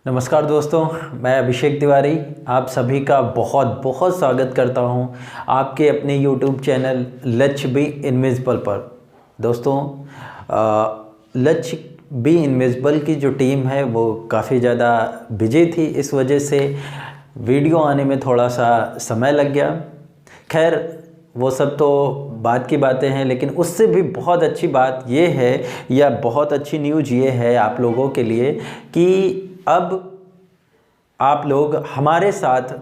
नमस्कार दोस्तों, मैं अभिषेक तिवारी आप सभी का बहुत बहुत स्वागत करता हूं आपके अपने YouTube चैनल लच बी इनविजिबल पर। दोस्तों, लच बी इनविजिबल की जो टीम है वो काफ़ी ज़्यादा बिजी थी, इस वजह से वीडियो आने में थोड़ा सा समय लग गया। खैर, वो सब तो बात की बातें हैं, लेकिन उससे भी बहुत अच्छी बात ये है या बहुत अच्छी न्यूज़ ये है आप लोगों के लिए कि अब आप लोग हमारे साथ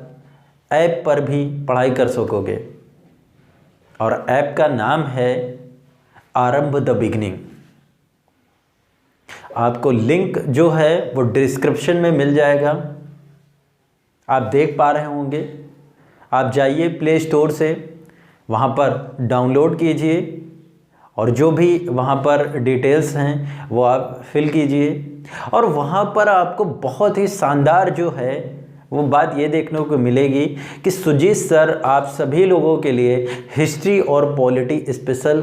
ऐप पर भी पढ़ाई कर सकोगे और ऐप का नाम है आरंभ द बिगनिंग। आपको लिंक जो है वो डिस्क्रिप्शन में मिल जाएगा, आप देख पा रहे होंगे। आप जाइए प्ले स्टोर से, वहाँ पर डाउनलोड कीजिए और जो भी वहाँ पर डिटेल्स हैं वो आप फिल कीजिए और वहाँ पर आपको बहुत ही शानदार जो है वो बात ये देखने को मिलेगी कि सुजीत सर आप सभी लोगों के लिए हिस्ट्री और पॉलिटी स्पेशल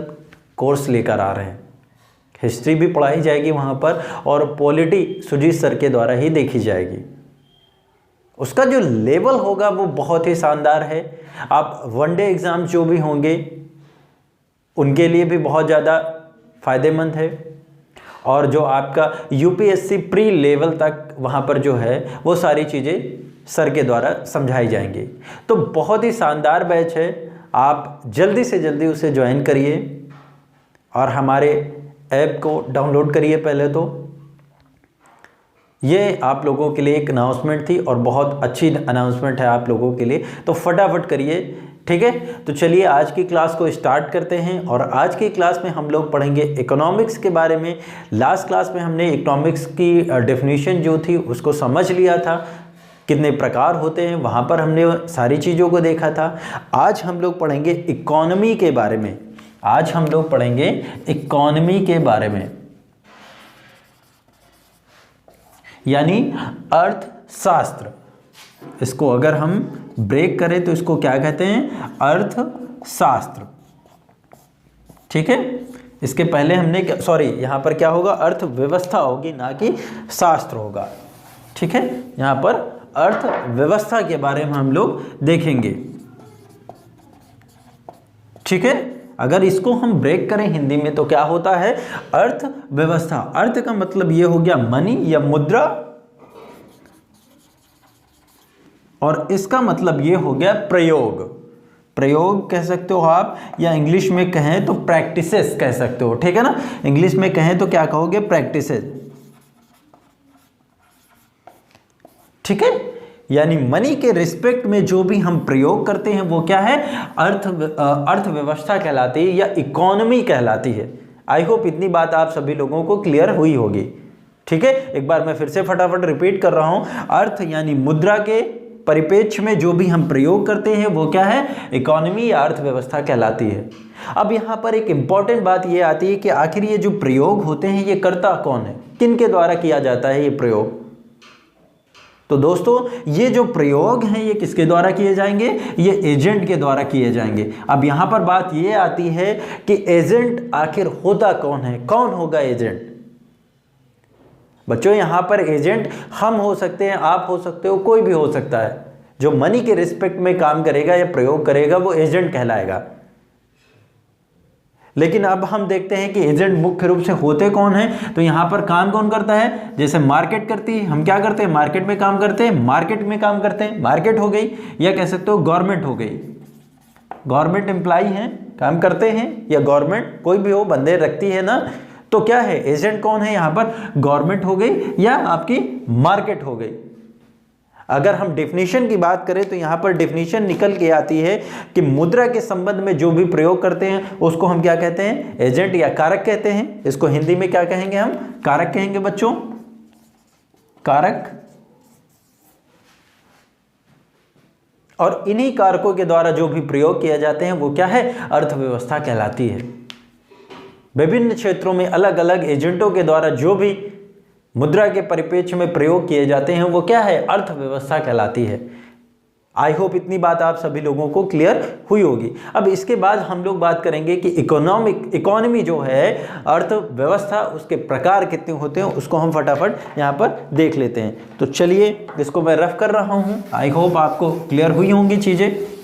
कोर्स लेकर आ रहे हैं। हिस्ट्री भी पढ़ाई जाएगी वहाँ पर और पॉलिटी सुजीत सर के द्वारा ही देखी जाएगी। उसका जो लेवल होगा वो बहुत ही शानदार है। आप वनडे एग्ज़ाम जो भी होंगे उनके लिए भी बहुत ज़्यादा फ़ायदेमंद है और जो आपका यूपीएससी प्री लेवल तक वहाँ पर जो है वो सारी चीज़ें सर के द्वारा समझाई जाएंगी। तो बहुत ही शानदार बैच है, आप जल्दी से जल्दी उसे ज्वाइन करिए और हमारे ऐप को डाउनलोड करिए। पहले तो ये आप लोगों के लिए एक अनाउंसमेंट थी और बहुत अच्छी अनाउंसमेंट है आप लोगों के लिए, तो फटाफट करिए, ठीक है। तो चलिए आज की क्लास को स्टार्ट करते हैं और आज की क्लास में हम लोग पढ़ेंगे इकोनॉमिक्स के बारे में। लास्ट क्लास में हमने इकोनॉमिक्स की डेफिनेशन जो थी उसको समझ लिया था, कितने प्रकार होते हैं वहाँ पर हमने सारी चीज़ों को देखा था। आज हम लोग पढ़ेंगे इकोनॉमी के बारे में। आज हम लोग पढ़ेंगे इकोनॉमी के बारे में, यानी अर्थशास्त्र। इसको अगर हम ब्रेक करें तो इसको क्या कहते हैं? अर्थशास्त्र, ठीक है। इसके पहले हमने यहाँ पर क्या होगा? अर्थव्यवस्था होगी, ना कि शास्त्र होगा, ठीक है। यहाँ पर अर्थव्यवस्था के बारे में हम लोग देखेंगे, ठीक है। अगर इसको हम ब्रेक करें हिंदी में तो क्या होता है? अर्थव्यवस्था। अर्थ का मतलब ये हो गया मनी या मुद्रा और इसका मतलब ये हो गया प्रयोग। प्रयोग कह सकते हो आप, या इंग्लिश में कहें तो प्रैक्टिसेस कह सकते हो, ठीक है ना। इंग्लिश में कहें तो क्या कहोगे? प्रैक्टिसेस, ठीक है। यानी मनी के रिस्पेक्ट में जो भी हम प्रयोग करते हैं वो क्या है? अर्थव्यवस्था कहलाती है या इकोनॉमी कहलाती है। आई होप इतनी बात आप सभी लोगों को क्लियर हुई होगी, ठीक है। एक बार मैं फिर से फटाफट रिपीट कर रहा हूं। अर्थ यानी मुद्रा के परिप्रेक्ष्य में जो भी हम प्रयोग करते हैं वो क्या है? इकोनॉमी या अर्थव्यवस्था कहलाती है। अब यहाँ पर एक इंपॉर्टेंट बात ये आती है कि आखिर ये जो प्रयोग होते हैं ये करता कौन है, किन के द्वारा किया जाता है ये प्रयोग? तो दोस्तों, ये जो प्रयोग हैं ये किसके द्वारा किए जाएंगे? ये एजेंट के द्वारा किए जाएंगे। अब यहाँ पर बात ये आती है कि एजेंट आखिर होता कौन है? कौन होगा एजेंट? बच्चों, यहाँ पर एजेंट हम हो सकते हैं, आप हो सकते हो, कोई भी हो सकता है। जो मनी के रिस्पेक्ट में काम करेगा या प्रयोग करेगा वो एजेंट कहलाएगा। लेकिन अब हम देखते हैं कि एजेंट मुख्य रूप से होते कौन हैं। तो यहाँ पर काम कौन करता है? जैसे मार्केट करती है, हम क्या करते हैं? मार्केट में काम करते हैं, मार्केट में काम करते हैं। मार्केट हो गई, या कह सकते हो गवर्नमेंट हो गई। गवर्नमेंट एम्प्लॉय हैं, काम करते हैं, या गवर्नमेंट कोई भी हो, बंदे रखती है ना। तो क्या है? एजेंट कौन है यहाँ पर? गवर्नमेंट हो गई या आपकी मार्केट हो गई। अगर हम डेफिनेशन की बात करें तो यहाँ पर डेफिनेशन निकल के आती है कि मुद्रा के संबंध में जो भी प्रयोग करते हैं उसको हम क्या कहते हैं? एजेंट या कारक कहते हैं। इसको हिंदी में क्या कहेंगे? हम कारक कहेंगे बच्चों, कारक। और इन्हीं कारकों के द्वारा जो भी प्रयोग किए जाते हैं वो क्या है? अर्थव्यवस्था कहलाती है। विभिन्न क्षेत्रों में अलग अलग एजेंटों के द्वारा जो भी मुद्रा के परिप्रेक्ष्य में प्रयोग किए जाते हैं वो क्या है? अर्थव्यवस्था कहलाती है। आई होप इतनी बात आप सभी लोगों को क्लियर हुई होगी। अब इसके बाद हम लोग बात करेंगे कि इकोनॉमी जो है, अर्थव्यवस्था, उसके प्रकार कितने होते हैं उसको हम फटाफट यहाँ पर देख लेते हैं। तो चलिए इसको मैं रफ कर रहा हूँ, आई होप आपको क्लियर हुई होंगी चीज़ें।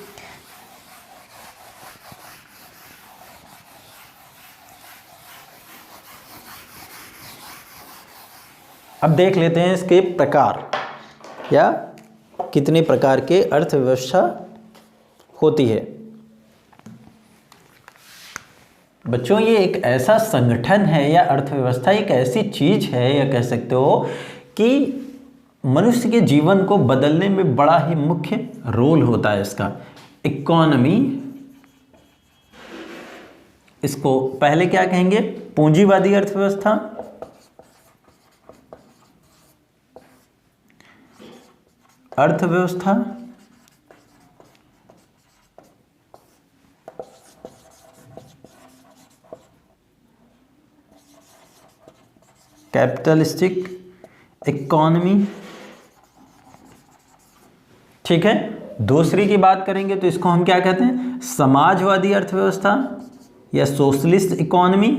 अब देख लेते हैं इसके प्रकार, या कितने प्रकार के अर्थव्यवस्था होती है। बच्चों ये एक ऐसा संगठन है या अर्थव्यवस्था एक ऐसी चीज है, या कह सकते हो कि मनुष्य के जीवन को बदलने में बड़ा ही मुख्य रोल होता है इसका। इकोनॉमी, इसको पहले क्या कहेंगे, पूंजीवादी अर्थव्यवस्था, अर्थव्यवस्था, कैपिटलिस्टिक इकोनॉमी, ठीक है। दूसरी की बात करेंगे तो इसको हम क्या कहते हैं, समाजवादी अर्थव्यवस्था या socialist economy,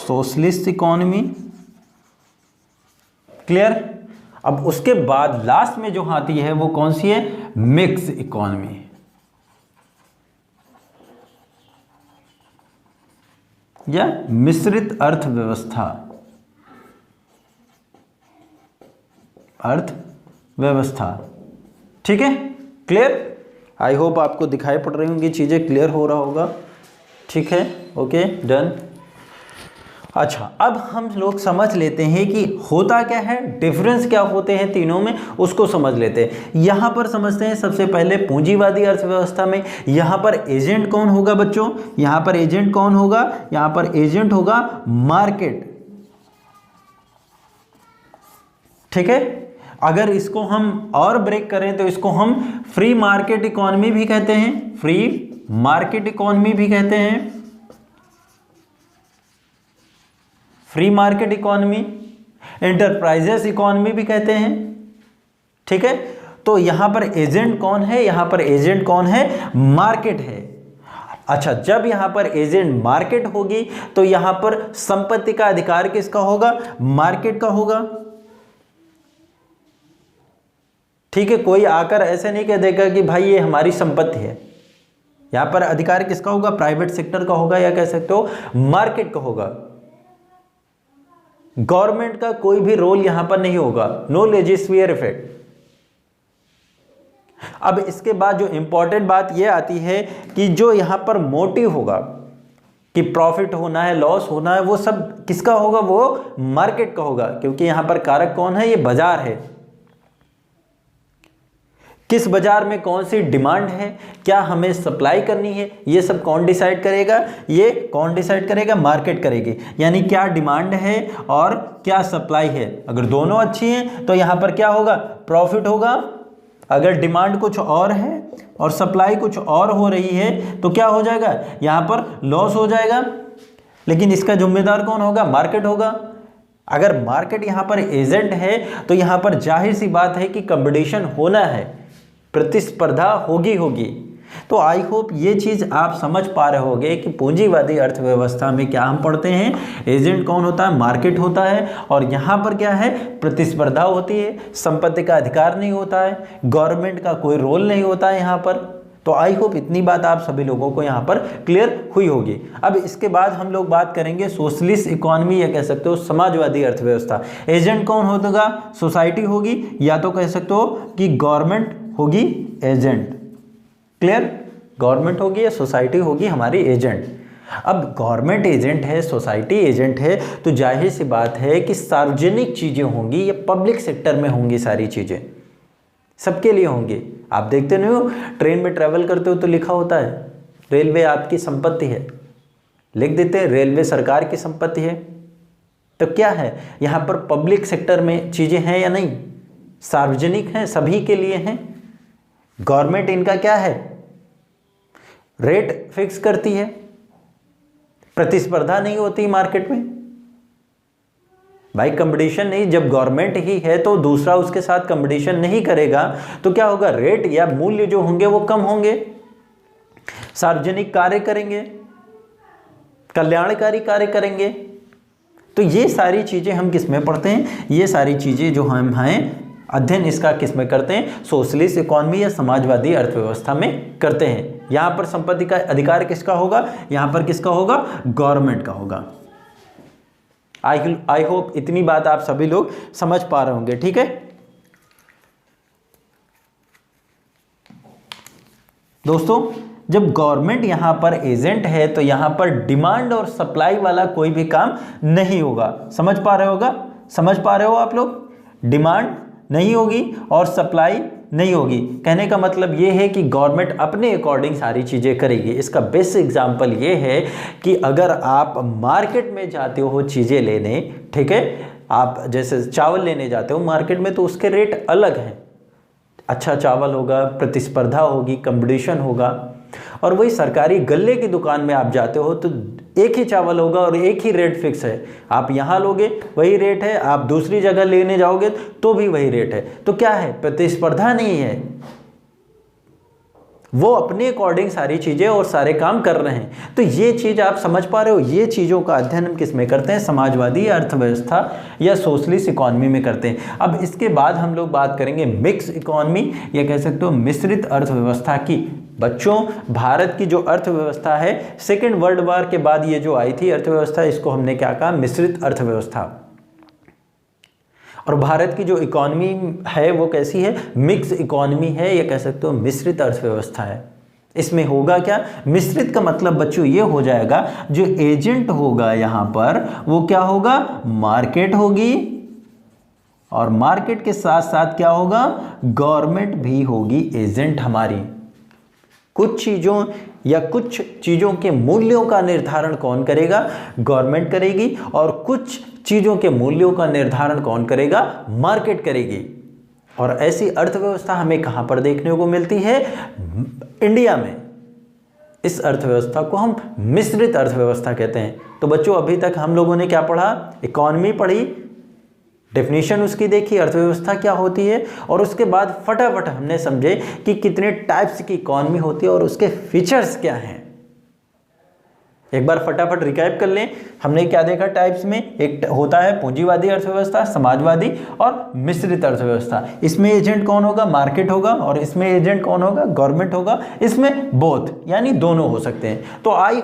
socialist economy, clear. अब उसके बाद लास्ट में जो आती है वो कौन सी है, मिक्स इकोनॉमी, या मिश्रित अर्थव्यवस्था, ठीक है, क्लियर। आई होप आपको दिखाई पड़ रही होंगी चीजें, क्लियर हो रहा होगा, ठीक है, ओके, डन। अच्छा, अब हम लोग समझ लेते हैं कि होता क्या है, डिफरेंस क्या होते हैं तीनों में, उसको समझ लेते हैं। यहां पर समझते हैं सबसे पहले पूंजीवादी अर्थव्यवस्था में यहां पर एजेंट कौन होगा बच्चों, यहां पर एजेंट कौन होगा, यहां पर एजेंट होगा मार्केट, ठीक है। अगर इसको हम और ब्रेक करें तो इसको हम फ्री मार्केट इकोनॉमी भी कहते हैं, फ्री मार्केट इकोनॉमी भी कहते हैं, free market economy, enterprises economy भी कहते हैं, ठीक है। तो यहां पर एजेंट कौन है, यहां पर एजेंट कौन है, मार्केट है। अच्छा, जब यहां पर एजेंट मार्केट होगी तो यहां पर संपत्ति का अधिकार किसका होगा, मार्केट का होगा, ठीक है। कोई आकर ऐसे नहीं कह देगा कि भाई ये हमारी संपत्ति है, यहां पर अधिकार किसका होगा, प्राइवेट सेक्टर का होगा, या कह सकते हो मार्केट का होगा। गवर्नमेंट का कोई भी रोल यहां पर नहीं होगा, नो लेजिस्लेटिव इफेक्ट। अब इसके बाद जो इंपॉर्टेंट बात यह आती है कि जो यहां पर मोटिव होगा कि प्रॉफिट होना है, लॉस होना है, वो सब किसका होगा, वो मार्केट का होगा, क्योंकि यहां पर कारक कौन है, ये बाजार है। किस बाजार में कौन सी डिमांड है, क्या हमें सप्लाई करनी है, ये सब कौन डिसाइड करेगा, ये कौन डिसाइड करेगा, मार्केट करेगी। यानी क्या डिमांड है और क्या सप्लाई है, अगर दोनों अच्छी हैं तो यहां पर क्या होगा, प्रॉफिट होगा। अगर डिमांड कुछ और है और सप्लाई कुछ और हो रही है तो क्या हो जाएगा, यहां पर लॉस हो जाएगा। लेकिन इसका जिम्मेदार कौन होगा, मार्केट होगा। अगर मार्केट यहां पर एजेंट है तो यहां पर जाहिर सी बात है कि कंपटीशन होना है, प्रतिस्पर्धा होगी। तो आई होप ये चीज़ आप समझ पा रहे होंगे कि पूंजीवादी अर्थव्यवस्था में क्या हम पढ़ते हैं, एजेंट कौन होता है, मार्केट होता है, और यहाँ पर क्या है, प्रतिस्पर्धा होती है, संपत्ति का अधिकार नहीं होता है, गवर्नमेंट का कोई रोल नहीं होता है यहाँ पर। तो आई होप इतनी बात आप सभी लोगों को यहाँ पर क्लियर हुई होगी। अब इसके बाद हम लोग बात करेंगे सोशलिस्ट इकोनॉमी, या कह सकते हो समाजवादी अर्थव्यवस्था। एजेंट कौन होगा, सोसाइटी होगी, या तो कह सकते हो कि गवर्नमेंट होगी एजेंट, क्लियर, गवर्नमेंट होगी या सोसाइटी होगी हमारी एजेंट। अब गवर्नमेंट एजेंट है, सोसाइटी एजेंट है, तो जाहिर सी बात है कि सार्वजनिक चीज़ें होंगी या पब्लिक सेक्टर में होंगी, सारी चीज़ें सबके लिए होंगी। आप देखते नहीं हो, ट्रेन में ट्रैवल करते हो तो लिखा होता है रेलवे आपकी संपत्ति है, लिख देते हैं रेलवे सरकार की संपत्ति है। तो क्या है, यहाँ पर पब्लिक सेक्टर में चीज़ें हैं या नहीं, सार्वजनिक हैं, सभी के लिए हैं। गवर्नमेंट इनका क्या है, रेट फिक्स करती है, प्रतिस्पर्धा नहीं होती मार्केट में भाई, कंपटीशन नहीं। जब गवर्नमेंट ही है तो दूसरा उसके साथ कंपटीशन नहीं करेगा तो क्या होगा, रेट या मूल्य जो होंगे वो कम होंगे। सार्वजनिक कार्य करेंगे, कल्याणकारी कार्य करेंगे। तो ये सारी चीजें हम किस में पढ़ते हैं, ये सारी चीजें जो हम हैं अध्ययन इसका किस में करते हैं, सोशलिस्ट इकोनॉमी या समाजवादी अर्थव्यवस्था में करते हैं। यहां पर संपत्ति का अधिकार किसका होगा, यहां पर किसका होगा, गवर्नमेंट का होगा। आई होप इतनी बात आप सभी लोग समझ पा रहे होंगे। ठीक है दोस्तों, जब गवर्नमेंट यहां पर एजेंट है तो यहां पर डिमांड और सप्लाई वाला कोई भी काम नहीं होगा। समझ पा रहे हो आप लोग, डिमांड नहीं होगी और सप्लाई नहीं होगी। कहने का मतलब ये है कि गवर्नमेंट अपने अकॉर्डिंग सारी चीज़ें करेगी। इसका बेस्ट एग्जांपल ये है कि अगर आप मार्केट में जाते हो चीज़ें लेने, ठीक है, आप जैसे चावल लेने जाते हो मार्केट में तो उसके रेट अलग हैं। अच्छा चावल होगा, प्रतिस्पर्धा होगी, कंपटीशन होगा। और वही सरकारी गल्ले की दुकान में आप जाते हो तो एक ही चावल होगा और एक ही रेट फिक्स है। आप यहाँ लोगे वही रेट है, आप दूसरी जगह लेने जाओगे तो भी वही रेट है। तो क्या है, प्रतिस्पर्धा नहीं है, वो अपने अकॉर्डिंग सारी चीजें और सारे काम कर रहे हैं। तो ये चीज आप समझ पा रहे हो, ये चीजों का अध्ययन हम किस में करते हैं, समाजवादी अर्थव्यवस्था या सोशलिस्ट इकोनॉमी में करते हैं। अब इसके बाद हम लोग बात करेंगे मिक्स इकोनॉमी या कह सकते हो मिश्रित अर्थव्यवस्था की। बच्चों, भारत की जो अर्थव्यवस्था है सेकेंड वर्ल्ड वॉर के बाद ये जो आई थी अर्थव्यवस्था, इसको हमने क्या कहा, मिश्रित अर्थव्यवस्था। और भारत की जो इकोनॉमी है वो कैसी है, मिक्स इकोनॉमी है, या कह सकते हो मिश्रित अर्थव्यवस्था है। इसमें होगा क्या, मिश्रित का मतलब बच्चों ये हो जाएगा, जो एजेंट होगा यहाँ पर वो क्या होगा, मार्केट होगी, और मार्केट के साथ साथ क्या होगा, गवर्नमेंट भी होगी एजेंट हमारी। कुछ चीज़ों या कुछ चीज़ों के मूल्यों का निर्धारण कौन करेगा, गवर्नमेंट करेगी, और कुछ चीज़ों के मूल्यों का निर्धारण कौन करेगा, मार्केट करेगी। और ऐसी अर्थव्यवस्था हमें कहाँ पर देखने को मिलती है, इंडिया में। इस अर्थव्यवस्था को हम मिश्रित अर्थव्यवस्था कहते हैं। तो बच्चों अभी तक हम लोगों ने क्या पढ़ा, इकोनॉमी पढ़ी, डेफिनेशन उसकी देखी, अर्थव्यवस्था क्या होती है, और उसके बाद फटाफट हमने समझे कि कितने टाइप्स की इकोनॉमी होती है और उसके फीचर्स क्या हैं। एक बार फटाफट रिकैप कर लें, हमने क्या देखा टाइप्स में, एक होता है पूंजीवादी अर्थव्यवस्था, समाजवादी और मिश्रित अर्थव्यवस्था। इसमें एजेंट कौन होगा, मार्केट होगा, और इसमें एजेंट कौन होगा, गवर्नमेंट होगा। इसमें बोथ यानी दोनों हो सकते हैं। तो आई